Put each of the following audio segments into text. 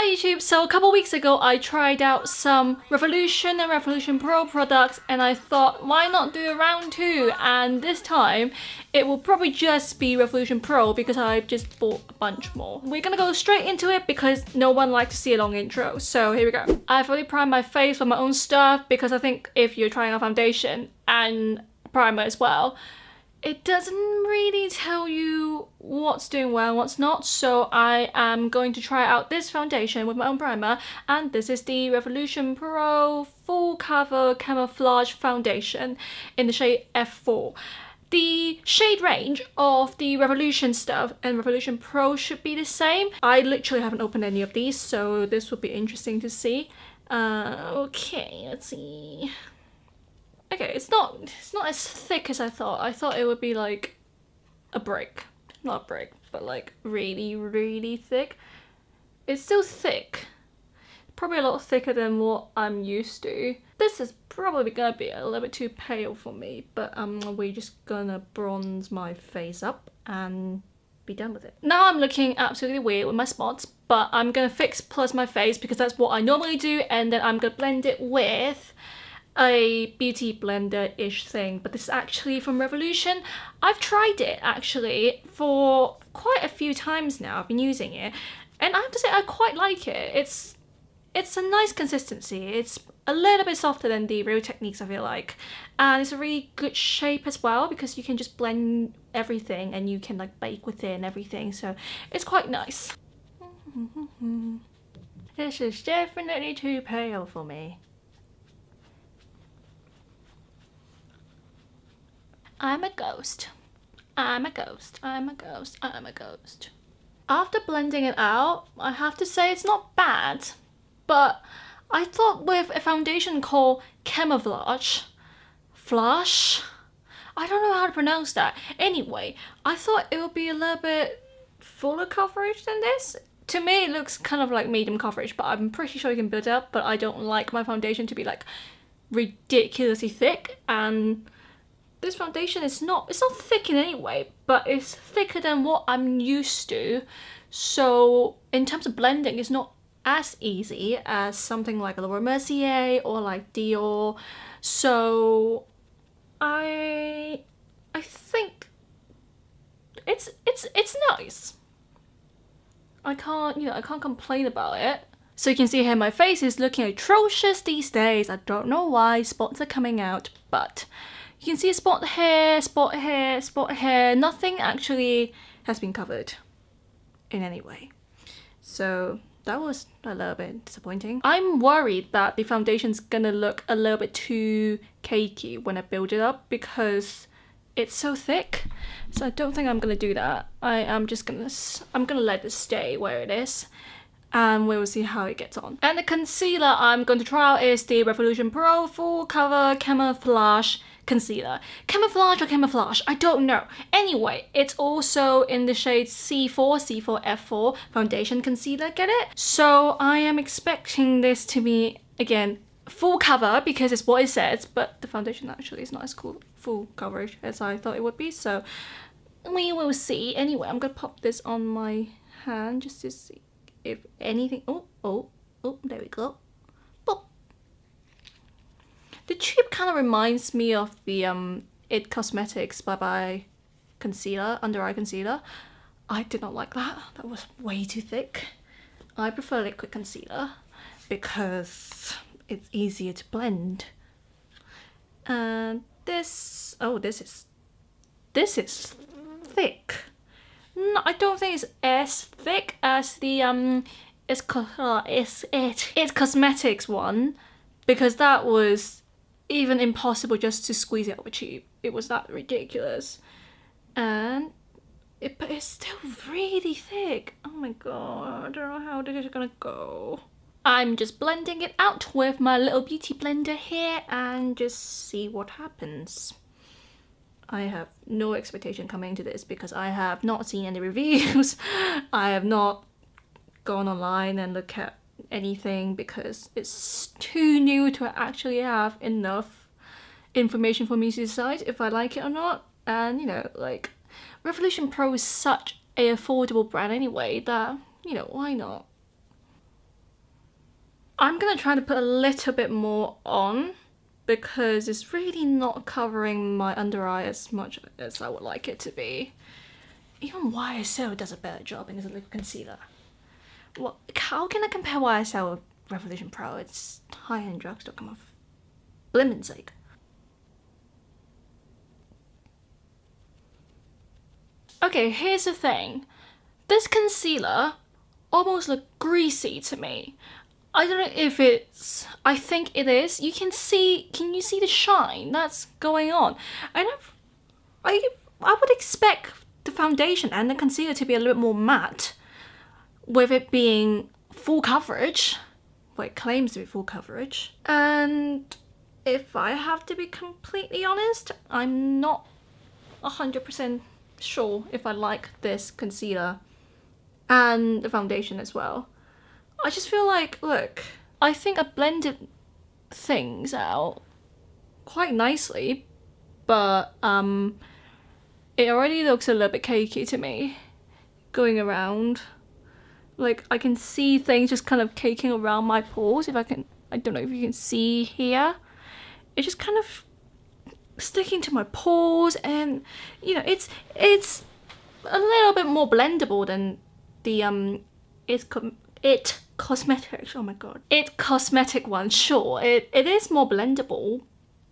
Hi YouTube! So a couple weeks ago I tried out some Revolution and Revolution Pro products and I thought why not do a round 2, and this time it will probably just be Revolution Pro because I just bought a bunch more. We're gonna go straight into it because no one likes to see a long intro, so here we go. I've already primed my face with my own stuff because I think if you're trying out foundation and primer as well, it doesn't really tell you what's doing well and what's not, so I am going to try out this foundation with my own primer, and this is the Revolution Pro Full Cover Camouflage Foundation in the shade F4. The shade range of the Revolution stuff and Revolution Pro should be the same. I literally haven't opened any of these, so this will be interesting to see. Okay, let's see. Okay, it's not as thick as I thought. I thought it would be like a brick. Not a brick, but like really, really thick. It's still thick. Probably a lot thicker than what I'm used to. This is probably gonna be a little bit too pale for me, but we're just gonna bronze my face up and be done with it. Now I'm looking absolutely weird with my spots, but I'm gonna fix plus my face because that's what I normally do, and then I'm gonna blend it with a beauty blender-ish thing, but this is actually from Revolution. I've tried it actually for quite a few times now. I've been using it and I have to say I quite like it. It's a nice consistency. It's a little bit softer than the Real Techniques, I feel like, and it's a really good shape as well because you can just blend everything and you can like bake with it and everything, so it's quite nice. This is definitely too pale for me. I'm a ghost. I'm a ghost. I'm a ghost. I'm a ghost. After blending it out, I have to say it's not bad, but I thought with a foundation called Camouflage, I don't know how to pronounce that. Anyway, I thought it would be a little bit fuller coverage than this. To me, it looks kind of like medium coverage, but I'm pretty sure you can build it up, but I don't like my foundation to be like ridiculously thick, and this foundation is it's not thick in any way, but it's thicker than what I'm used to. So in terms of blending, it's not as easy as something like Laura Mercier or like Dior. So I think it's nice. I can't complain about it. So you can see here my face is looking atrocious these days. I don't know why, spots are coming out, but you can see a spot here, spot here, spot here. Nothing actually has been covered in any way. So that was a little bit disappointing. I'm worried that the foundation's gonna look a little bit too cakey when I build it up because it's so thick. So I don't think I'm gonna do that. I'm gonna let it stay where it is, and we will see how it gets on. And the concealer I'm going to try out is the Revolution Pro Full Cover Camouflage Concealer. Camouflage or camouflage? I don't know. Anyway, it's also in the shade C4F4 Foundation Concealer, get it? So I am expecting this to be, again, full cover because it's what it says, but the foundation actually is not as cool full coverage as I thought it would be, so we will see. Anyway, I'm gonna pop this on my hand just to see if anything. Oh, there we go. Boop. The tube kind of reminds me of the It Cosmetics Bye Bye concealer, under eye concealer. I did not like that. That was way too thick. I prefer liquid concealer because it's easier to blend. And this is thick. No, I don't think it's as thick as the It's Cosmetics one, because that was even impossible just to squeeze it out of a tube. It was that ridiculous, but it's still really thick. Oh my god, I don't know how this is gonna go. I'm just blending it out with my little beauty blender here and just see what happens. I have no expectation coming into this because I have not seen any reviews. I have not gone online and looked at anything because it's too new to actually have enough information for me to decide if I like it or not. And like Revolution Pro is such a affordable brand anyway that, why not? I'm gonna try to put a little bit more on because it's really not covering my under eye as much as I would like it to be. Even YSL does a better job in this liquid concealer. Well, how can I compare YSL with Revolution Pro? It's high-end drugstore, come off. Blimmin' sake. Okay, here's the thing. This concealer almost looked greasy to me. I don't know if it's, I think it is. You can see, can you see the shine that's going on? I would expect the foundation and the concealer to be a little bit more matte with it being full coverage. Well, it claims to be full coverage. And if I have to be completely honest, I'm not 100% sure if I like this concealer and the foundation as well. I just feel like, look, I think I blended things out quite nicely, but it already looks a little bit cakey to me going around. Like, I can see things just kind of caking around my pores. I don't know if you can see here. It's just kind of sticking to my pores, and you know, it's a little bit more blendable than the It Cosmetics, oh my god. It Cosmetic one, sure. It is more blendable,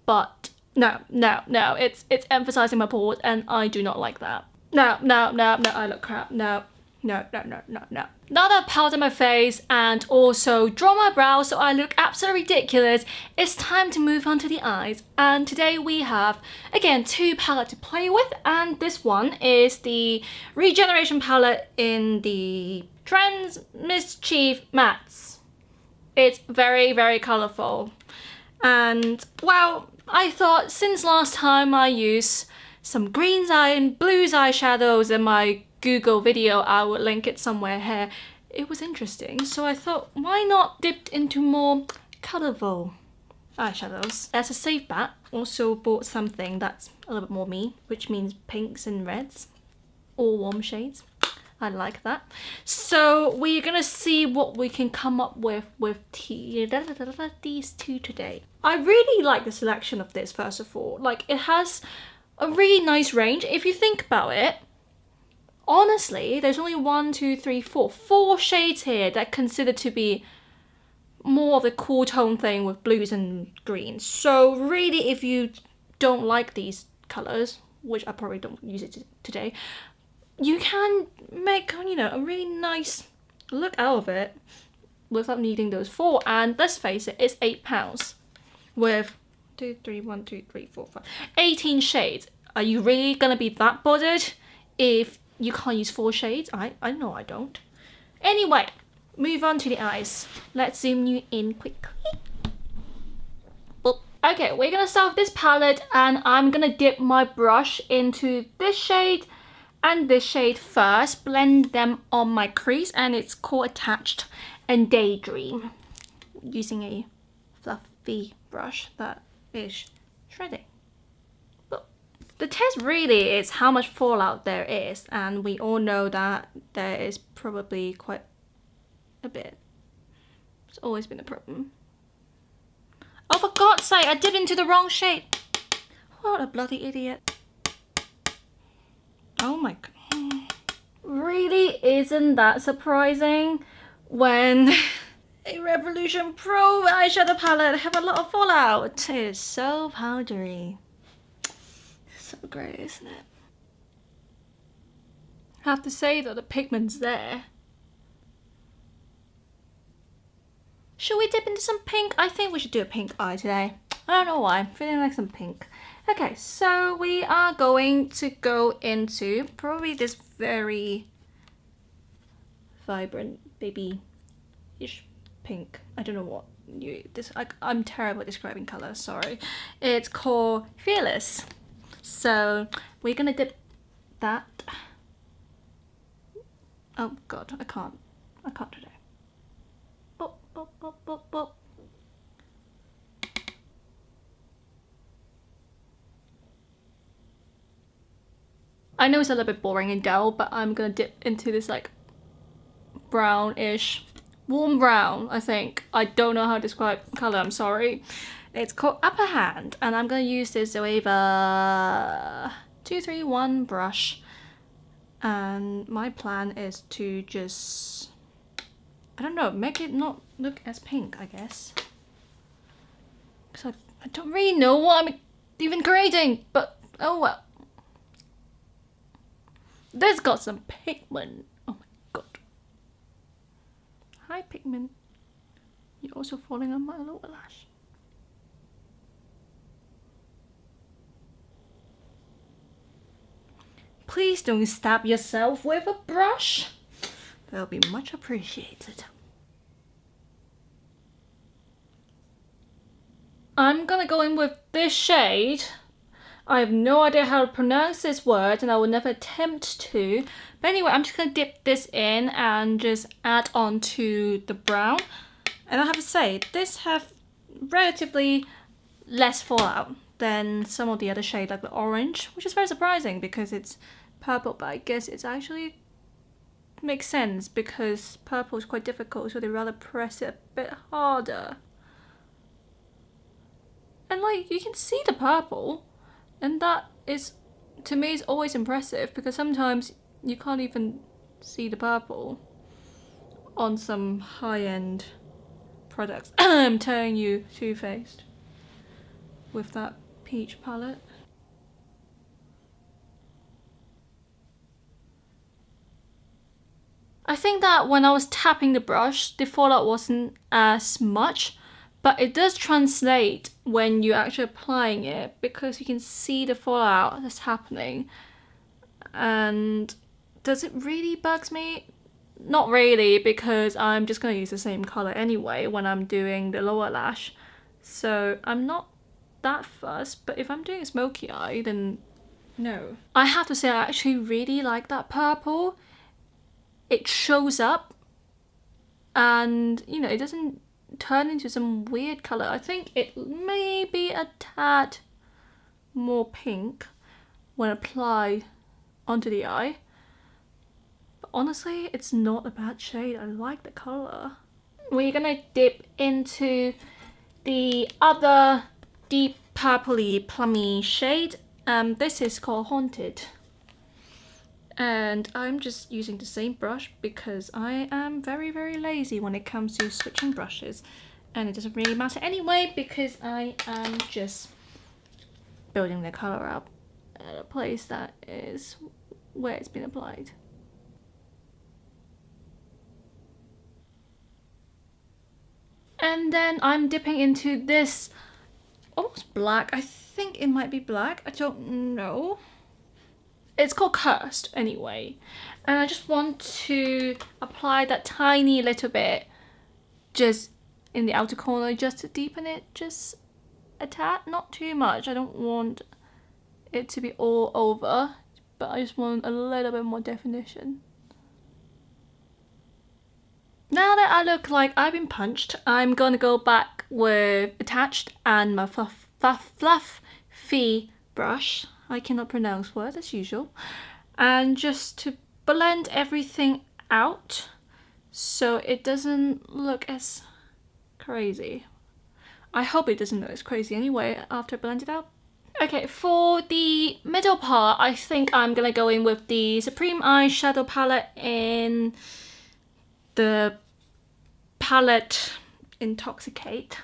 but no, it's emphasizing my pores and I do not like that. No, I look crap. No. Now that I've powdered my face and also drawn my brows so I look absolutely ridiculous, it's time to move on to the eyes. And today we have, again, two palettes to play with, and this one is the Regeneration palette in the Trends Mischief Mattes. It's very, very colourful. And, well, I thought since last time I used some greens eye and blues eyeshadows in my Google video, I will link it somewhere here. It was interesting, so I thought, why not dip into more colourful eyeshadows? As a safe bet, also bought something that's a little bit more me, which means pinks and reds, all warm shades. I like that. So we're gonna see what we can come up with these two today. I really like the selection of this, first of all. Like, it has a really nice range. If you think about it, honestly, there's only 4 shades here that consider to be more of the cool tone thing with blues and greens. So really, if you don't like these colors, which I probably don't use it today, you can make, you know, a really nice look out of it without needing those 4. And let's face it, it's £8 with 18 shades. Are you really gonna be that bothered if you can't use 4 shades? I know I don't. Anyway, move on to the eyes. Let's zoom you in quickly. Well, okay, we're gonna start with this palette, and I'm gonna dip my brush into this shade and this shade first, blend them on my crease, and it's called Attached and Daydream, using a fluffy brush that is shredding. The test really is how much fallout there is, and we all know that there is probably quite a bit. It's always been a problem. Oh, for God's sake, I dipped into the wrong shade. What a bloody idiot. Oh my god. Really isn't that surprising when a Revolution Pro eyeshadow palette have a lot of fallout. It is so powdery. So great, isn't it? I have to say that the pigment's there. Should we dip into some pink? I think we should do a pink eye today. I don't know why, I'm feeling like some pink. Okay, so we are going to go into probably this very vibrant baby-ish pink. I don't know what I'm terrible at describing color, sorry. It's called Fearless. So we're gonna dip that. Oh god, I can't today. Bop, bop, bop, bop, bop. I know it's a little bit boring and dull, but I'm gonna dip into this like brownish warm brown, I think. I don't know how to describe color, I'm sorry. It's called Upper Hand, and I'm gonna use this Zoeva 231 brush. And my plan is to just, I don't know, make it not look as pink, I guess. So I don't really know what I'm even creating, but oh well. This got some pigment. Oh my god. Hi pigment. You're also falling on my lower lash. Please don't stab yourself with a brush. That'll be much appreciated. I'm gonna go in with this shade. I have no idea how to pronounce this word and I will never attempt to. But anyway, I'm just gonna dip this in and just add on to the brown. And I have to say, this have relatively less fallout than some of the other shades, like the orange, which is very surprising because it's purple, but I guess it's actually makes sense because purple is quite difficult, so they rather press it a bit harder. And like, you can see the purple, and that is, to me, is always impressive because sometimes you can't even see the purple on some high-end products. I'm telling you, two-faced with that peach palette. I think that when I was tapping the brush, the fallout wasn't as much, but it does translate when you're actually applying it because you can see the fallout that's happening. And does it really bugs me? Not really, because I'm just going to use the same color anyway when I'm doing the lower lash. So I'm not that fussed, but if I'm doing a smoky eye, then no. I have to say I actually really like that purple. It shows up and, you know, it doesn't turn into some weird color. I think it may be a tad more pink when applied onto the eye. But honestly, it's not a bad shade. I like the color. We're gonna dip into the other deep purpley plummy shade. This is called Haunted. And I'm just using the same brush because I am very, very lazy when it comes to switching brushes. And it doesn't really matter anyway because I am just building the color up at a place that is where it's been applied. And then I'm dipping into this almost black. I think it might be black. I don't know. It's called Cursed anyway, and I just want to apply that tiny little bit just in the outer corner just to deepen it just a tad, not too much. I don't want it to be all over, but I just want a little bit more definition. Now that I look like I've been punched, I'm gonna go back with Attached and my fluffy brush. I cannot pronounce words as usual. And just to blend everything out so it doesn't look as crazy. I hope it doesn't look as crazy anyway after I blend it out. Okay, for the middle part, I think I'm gonna go in with the Supreme Eyeshadow Palette in the palette Intoxicate.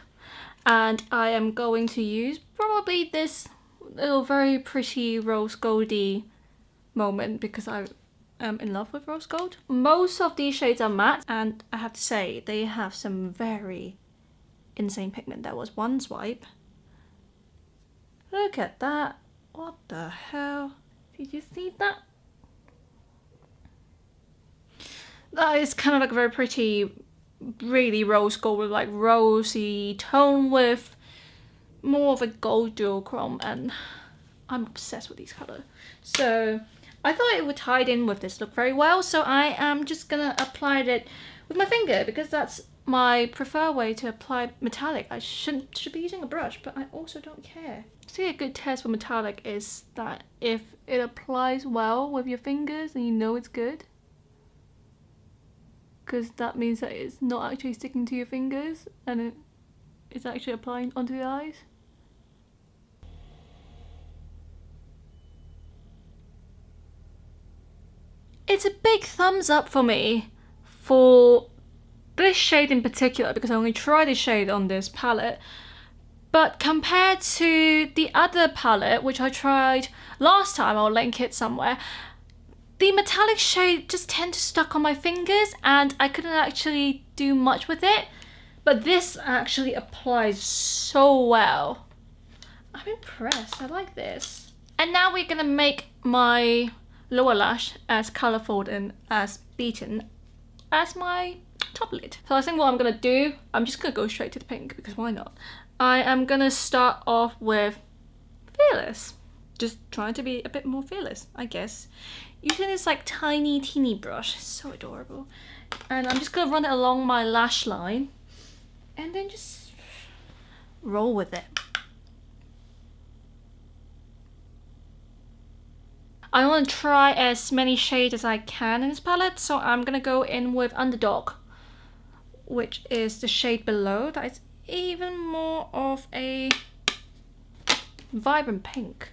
And I am going to use probably this little very pretty rose goldy moment because I am in love with rose gold. Most of these shades are matte and I have to say they have some very insane pigment. There was one swipe. Look at that. What the hell? Did you see that? That is kind of like a very pretty, really rose gold with like rosy tone with more of a gold duochrome, and I'm obsessed with these colours. So I thought it would tie in with this look very well, so I am just gonna apply it with my finger because that's my preferred way to apply metallic. I should be using a brush, but I also don't care. See, a good test for metallic is that if it applies well with your fingers and you know it's good. because that means that it's not actually sticking to your fingers and it's actually applying onto the eyes. It's a big thumbs up for me for this shade in particular, because I only tried this shade on this palette. But compared to the other palette, which I tried last time, I'll link it somewhere, the metallic shade just tend to stuck on my fingers and I couldn't actually do much with it. But this actually applies so well. I'm impressed, I like this. And now we're gonna make my lower lash as colourful and as beaten as my top lid. So I think what I'm gonna do, I'm just gonna go straight to the pink because why not? I am gonna start off with Fearless. Just trying to be a bit more fearless, I guess. Using this like tiny, teeny brush, it's so adorable. And I'm just gonna run it along my lash line and then just roll with it. I want to try as many shades as I can in this palette, so I'm gonna go in with Underdog, which is the shade below. That is even more of a vibrant pink.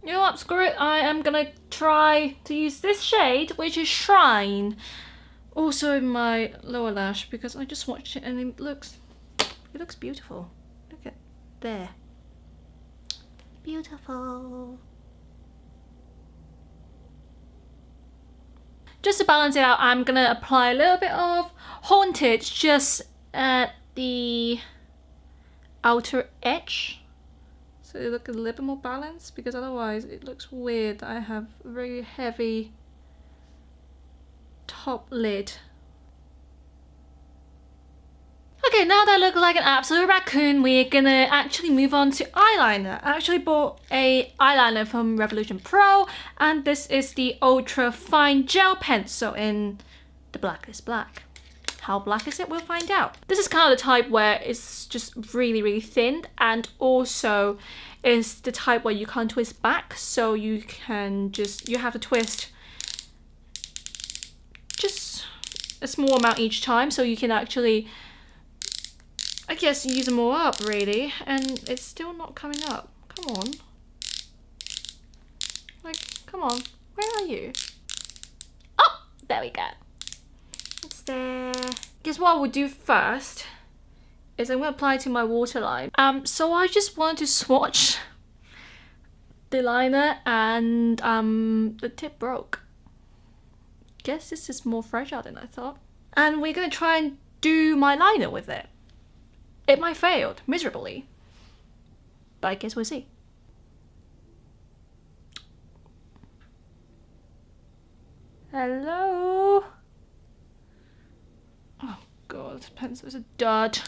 You know what, screw it, I am gonna try to use this shade, which is Shrine, also in my lower lash, because I just watched it and it looks beautiful. Look at there. Beautiful. Just to balance it out, I'm gonna apply a little bit of Haunted just at the outer edge, so it looks a little bit more balanced, because otherwise it looks weird that I have a very heavy top lid. Okay, now that I look like an absolute raccoon, we're gonna actually move on to eyeliner. I actually bought a eyeliner from Revolution Pro, and this is the Ultra Fine Gel Pencil in the blackest black. How black is it? We'll find out. This is kind of the type where it's just really, really thin, and also is the type where you can't twist back, so you can you have to twist just a small amount each time, so you can actually, I guess, use them all up really, and it's still not coming up. Come on. Like, come on. Where are you? Oh, there we go. It's there. Guess what I will do first is I'm going to apply to my waterline. So I just wanted to swatch the liner and the tip broke. Guess this is more fragile than I thought. And we're going to try and do my liner with it. It might fail miserably, but I guess we'll see. Hello? Oh god, this pencil is a dud.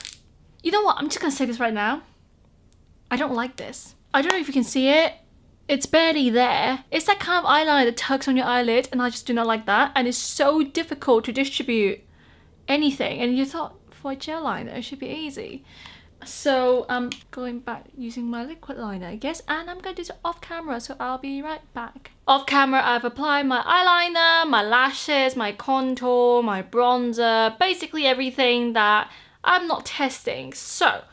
You know what, I'm just gonna say this right now. I don't like this. I don't know if you can see it. It's barely there. It's that kind of eyeliner that tugs on your eyelid, and I just do not like that. And it's so difficult to distribute anything. And you thought for a gel liner it should be easy. So I'm going back using my liquid liner, I guess, and I'm going to do it off camera, so I'll be right back. Off camera, I've applied my eyeliner, my lashes, my contour, my bronzer, basically everything that I'm not testing. So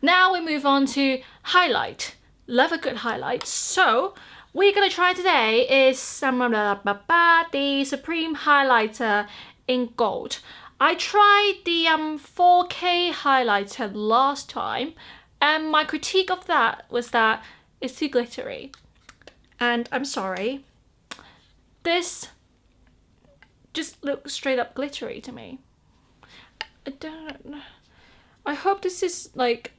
now we move on to highlight. Love a good highlight. So we're going to try today is the Supreme Highlighter in Gold. I tried the 4K highlighter last time, and my critique of that was that it's too glittery. And I'm sorry, this just looks straight up glittery to me. I hope this is like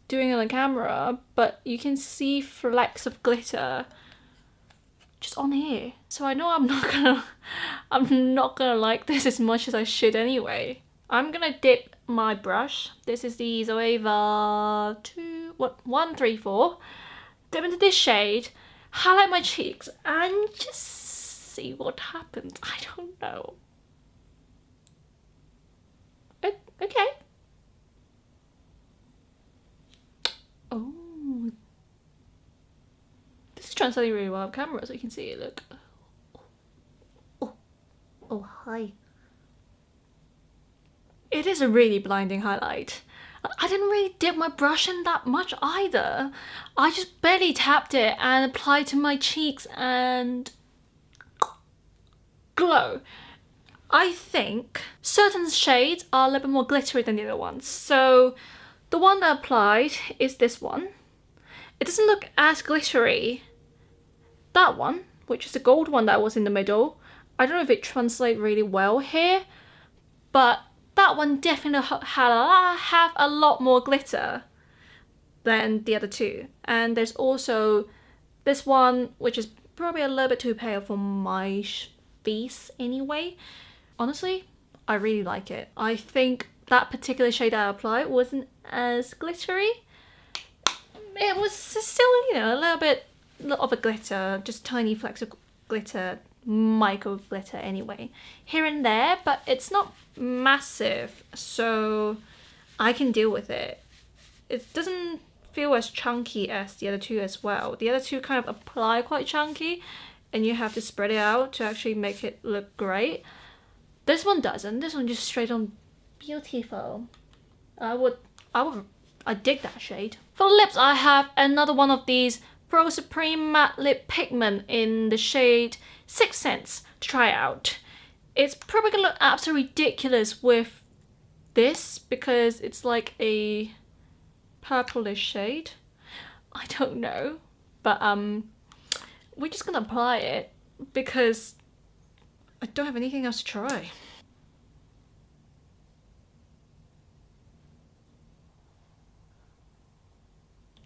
doing it on camera, but you can see flecks of glitter just on here. So I know I'm not gonna like this as much as I should anyway. I'm gonna dip my brush. This is the Zoeva 134. Dip into this shade, highlight my cheeks, and just see what happens. I don't know. Okay. Oh. This is translating really well on camera, so you can see it. Look. Oh, hi. It is a really blinding highlight. I didn't really dip my brush in that much either. I just barely tapped it and applied to my cheeks and glow. I think certain shades are a little bit more glittery than the other ones. So the one that I applied is this one. It doesn't look as glittery. That one, which is the gold one that was in the middle, I don't know if it translates really well here, but that one definitely have a lot more glitter than the other two. And there's also this one, which is probably a little bit too pale for my face anyway. Honestly, I really like it. I think that particular shade I applied wasn't as glittery. It was still, you know, a little bit of a glitter, just tiny flecks of glitter, micro glitter anyway, here and there, but it's not massive, so I can deal with it. It doesn't feel as chunky as the other two as well. The other two kind of apply quite chunky, and you have to spread it out to actually make it look great. This one doesn't. This one just straight on beautiful. I dig that shade. For lips, I have another one of these Pro Supreme Matte Lip Pigment in the shade Sixth Sense to try out. It's probably gonna look absolutely ridiculous with this because it's like a purplish shade. I don't know, but we're just gonna apply it because I don't have anything else to try.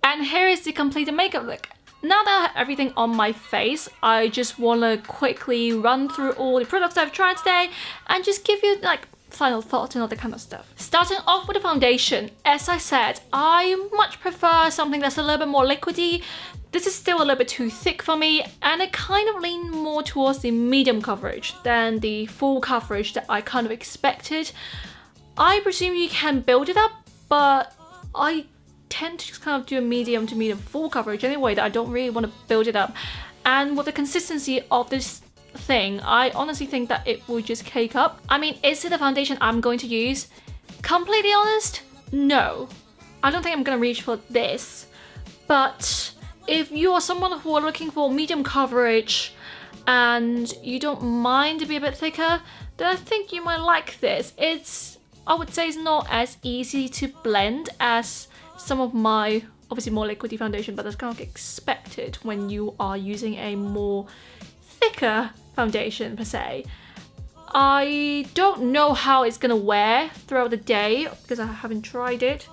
And here is the completed makeup look. Now that I have everything on my face, I just want to quickly run through all the products I've tried today and just give you like final thoughts and all that kind of stuff. Starting off with the foundation, as I said, I much prefer something that's a little bit more liquidy. This is still a little bit too thick for me, and it kind of leaned more towards the medium coverage than the full coverage that I kind of expected. I presume you can build it up, but I tend to just kind of do a medium to medium full coverage anyway, that I don't really want to build it up. And with the consistency of this thing, I honestly think that it will just cake up. I mean, is it a foundation I'm going to use? Completely honest, no. I don't think I'm gonna reach for this, but if you are someone who are looking for medium coverage and you don't mind to be a bit thicker, then I think you might like this. I would say it's not as easy to blend as some of my obviously more liquidy foundation, but that's kind of expected when you are using a more thicker foundation per se. I don't know how it's gonna wear throughout the day because I haven't tried it.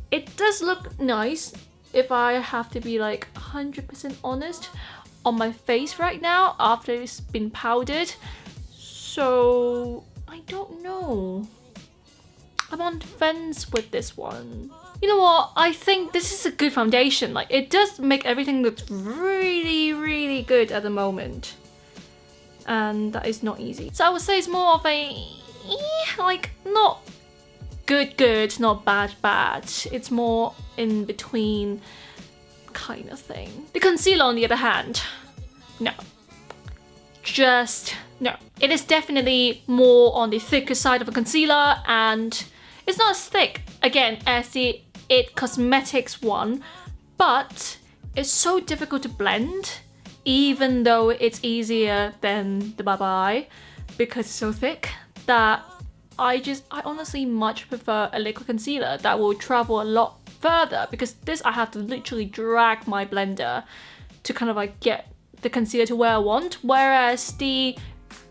It does look nice, if I have to be like 100% honest, on my face right now after it's been powdered. So I don't know. I'm on the fence with this one. You know what? I think this is a good foundation. Like, it does make everything look really, really good at the moment. And that is not easy. So I would say it's more of a, like, not good, not bad. It's more in between kind of thing. The concealer, on the other hand, no. Just no. It is definitely more on the thicker side of a concealer, and it's not as thick, again, as the It Cosmetics one, but it's so difficult to blend, even though it's easier than the Bye Bye because it's so thick, that I honestly much prefer a liquid concealer that will travel a lot further, because this I have to literally drag my blender to kind of like get the concealer to where I want, whereas the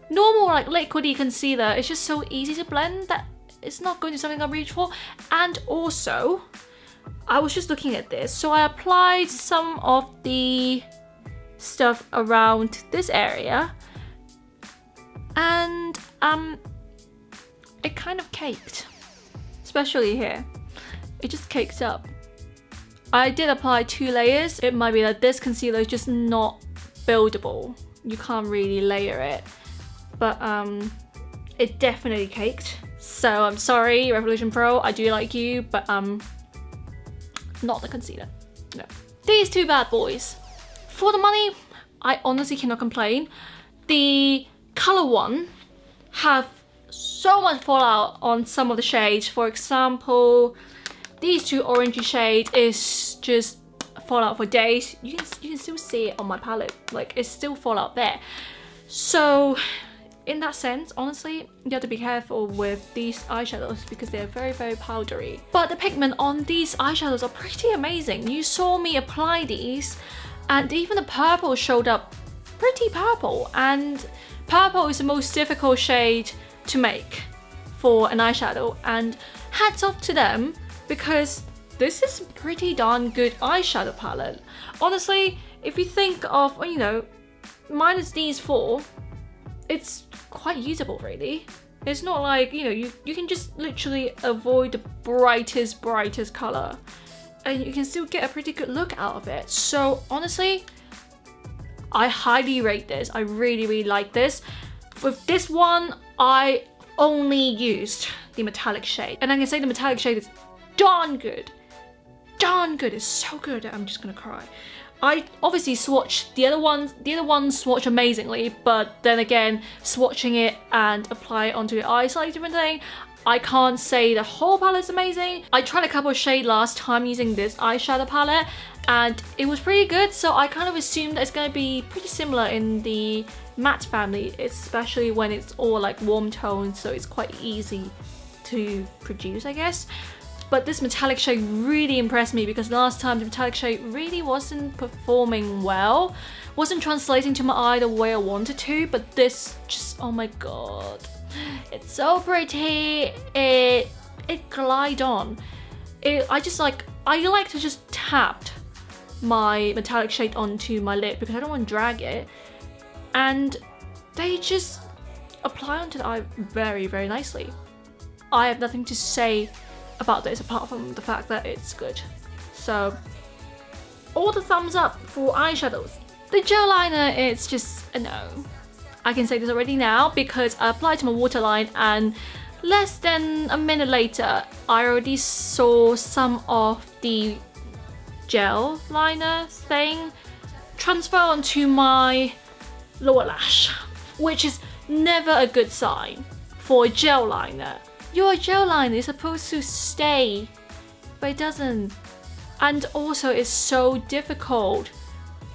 normal like liquidy concealer is just so easy to blend that it's not going to be something I reach for. And also, I was just looking at this, so I applied some of the stuff around this area, and it kind of caked, especially here. It just caked up. I did apply 2 layers. It might be that this concealer is just not buildable. You can't really layer it, but it definitely caked. So I'm sorry, Revolution Pro, I do like you, but not the concealer, no. These 2 bad boys. For the money, I honestly cannot complain. The color one have so much fallout on some of the shades. For example, these two orangey shades is just fallout for days. You can still see it on my palette, like it's still fallout there. So in that sense, honestly, you have to be careful with these eyeshadows because they're very, very powdery. But the pigment on these eyeshadows are pretty amazing. You saw me apply these and even the purple showed up pretty purple, and purple is the most difficult shade to make for an eyeshadow, and hats off to them because this is pretty darn good eyeshadow palette. Honestly, if you think of, you know, minus these four, it's quite usable really. It's not like, you know, you can just literally avoid the brightest color and you can still get a pretty good look out of it. So honestly, I highly rate this. I really, really like this. With this one, I only used the metallic shade, and I can say the metallic shade is darn good. Darn good. It's so good that I'm just gonna cry. I obviously swatched the other ones. The other ones swatch amazingly, but then again, swatching it and apply it onto your eye is slightly different thing. I can't say the whole palette's amazing. I tried a couple of shades last time using this eyeshadow palette and it was pretty good, so I kind of assumed that it's going to be pretty similar in the matte family, especially when it's all like warm tones, so it's quite easy to produce, I guess. But this metallic shade really impressed me because last time the metallic shade really wasn't performing well, wasn't translating to my eye the way I wanted to, but this just, oh my god. It's so pretty. It glide on. I like to just tap my metallic shade onto my lip because I don't want to drag it, and they just apply onto the eye very, very nicely. I have nothing to say about this apart from the fact that it's good. So all the thumbs up for eyeshadows. The gel liner, it's just a no. I can say this already now because I applied to my waterline and less than a minute later I already saw some of the gel liner thing transfer onto my lower lash, which is never a good sign for a gel liner. Your gel liner is supposed to stay, but it doesn't. And also it's so difficult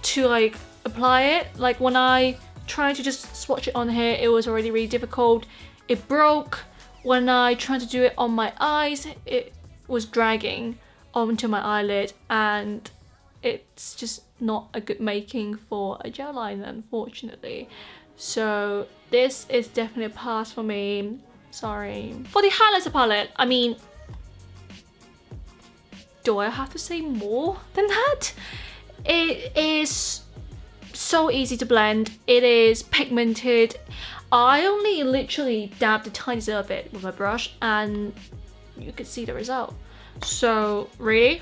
to like apply it. Like when I tried to just swatch it on here, it was already really difficult. It broke. When I tried to do it on my eyes, it was dragging onto my eyelid, and it's just not a good making for a gel liner, unfortunately. So this is definitely a pass for me. Sorry. For the highlighter palette, I mean, do I have to say more than that? It is so easy to blend. It is pigmented. I only literally dabbed a tiny bit of it with my brush and you could see the result. So really,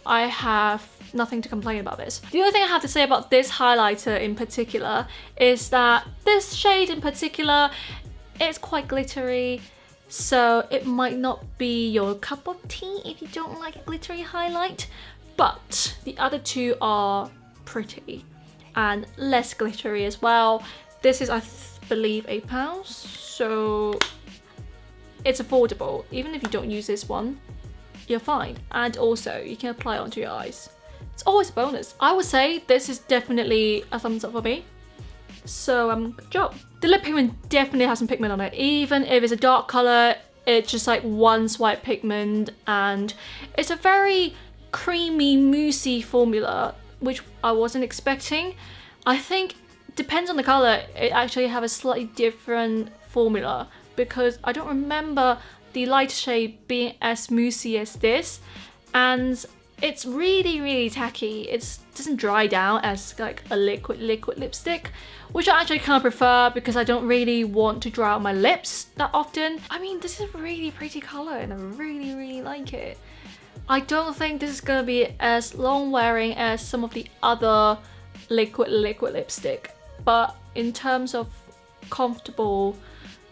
I have nothing to complain about this. The only thing I have to say about this highlighter in particular is that this shade in particular, it's quite glittery, so it might not be your cup of tea if you don't like a glittery highlight, but the other two are pretty and less glittery as well. This is, I believe, £8, so it's affordable. Even if you don't use this one, you're fine. And also, you can apply it onto your eyes. It's always a bonus. I would say this is definitely a thumbs up for me. So, good job. The lip pigment definitely has some pigment on it. Even if it's a dark colour, it's just like one swipe pigment, and it's a very creamy, moussey formula, which I wasn't expecting. I think, depends on the colour, it actually have a slightly different formula, because I don't remember the light shade being as moussey as this, and it's really, really tacky. It doesn't dry down as like a liquid lipstick, which I actually kind of prefer because I don't really want to dry out my lips that often. I mean, this is a really pretty colour and I really, really like it. I don't think this is gonna be as long wearing as some of the other liquid lipstick, but in terms of comfortable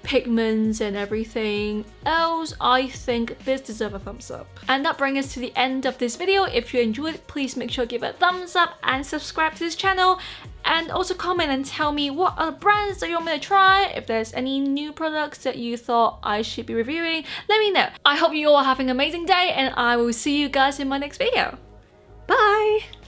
pigments and everything else, I think this deserves a thumbs up. And that brings us to the end of this video. If you enjoyed it, please make sure to give it a thumbs up and subscribe to this channel. And also comment and tell me what other brands that you want me to try. If there's any new products that you thought I should be reviewing, let me know. I hope you all are having an amazing day, and I will see you guys in my next video. Bye!